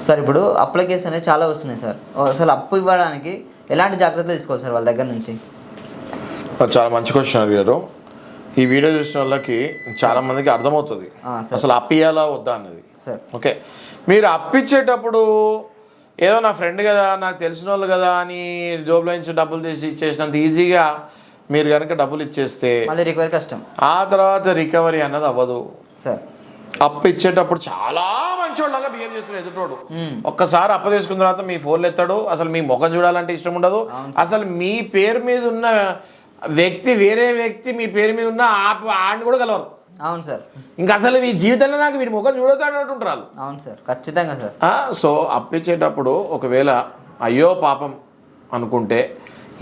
Sir ఇప్పుడు అప్పుల case అనేవి చాలా వస్తున్నాయి సార్. అసలు అప్పు ఇవ్వడానికి ఎలాంటి జాగ్రత్తలు తీసుకోవాలి సార్ వాళ్ళ దగ్గర నుంచి? చాలా మంచి క్వశ్చన్ అడిగారు. ఈ వీడియో చూసిన వాళ్ళకి చాలామందికి అర్థమవుతుంది అసలు అప్పియాలా వద్దా అన్నది. ఓకే, మీరు అప్పిచ్చేటప్పుడు ఏదో నా ఫ్రెండ్ కదా, నాకు తెలిసిన వాళ్ళు కదా అని జోబులో నుంచి డబ్బులు తీసి ఇచ్చేసినంత ఈజీగా మీరు కనుక డబ్బులు ఇచ్చేస్తే రికవరీ కష్టం. ఆ తర్వాత రికవరీ అన్నది అవ్వదు సార్. అప్పు ఇచ్చేటప్పుడు చాలా మంచోళ్ళగా బిహేవ్ చేస్తారు ఎదుటోడు. ఒక్కసారి అప్పు తీసుకున్న తర్వాత మీ ఫోన్లు ఎత్తాడు, అసలు మీ ముఖం చూడాలంటే ఇష్టం ఉండదు. అసలు మీ పేరు మీద ఉన్న వ్యక్తి వేరే వ్యక్తి మీ పేరు మీద ఉన్న ఆడిని కూడా కలవరు. అవును సార్. ఇంకా అసలు మీ జీవితంలో నాకు వీడి ముఖం చూడతాడంటుంటారు. అవును సార్, ఖచ్చితంగా సార్. సో అప్పు ఇచ్చేటప్పుడు ఒకవేళ అయ్యో పాపం అనుకుంటే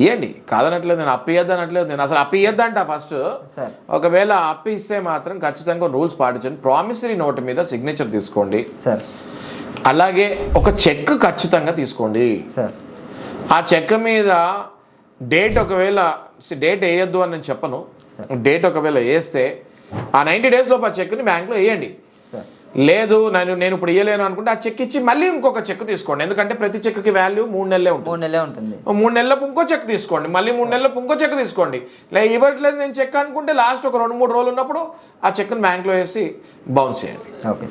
ఇవ్వండి, కాదనట్లేదు, నేను అప్పు ఇవ్వద్దు అనట్లేదు. నేను అసలు అప్పు ఇవ్వద్దంట. ఫస్ట్ ఒకవేళ అప్పు ఇస్తే మాత్రం ఖచ్చితంగా రూల్స్ పాటించండి. ప్రామిసరీ నోట్ మీద సిగ్నేచర్ తీసుకోండి సార్. అలాగే ఒక చెక్ ఖచ్చితంగా తీసుకోండి సార్. ఆ చెక్ మీద డేట్, ఒకవేళ డేట్ వేయొద్దు అని నేను చెప్పను. డేట్ ఒకవేళ వేస్తే ఆ 90 days లోపు ఆ చెక్ని బ్యాంక్లో వేయండి. లేదు నేను ఇప్పుడు ఇవ్వలేను అనుకుంటే ఆ చెక్ ఇచ్చి మళ్ళీ ఇంకొక చెక్ తీసుకోండి. ఎందుకంటే ప్రతి చెక్కి వాల్యూ 3 నెలలే ఉంటుంది. 3 నెలలకు ఇంకో చెక్ తీసుకోండి, మళ్ళీ 3 నెలలకు ఇంకో చెక్ తీసుకోండి. లేదా ఇవ్వట్లేదు నేను చెక్ అనుకుంటే లాస్ట్ ఒక 2-3 రోజులు ఉన్నప్పుడు ఆ చెక్ని బ్యాంక్లో వేసి బౌన్స్ చేయండి. ఓకే.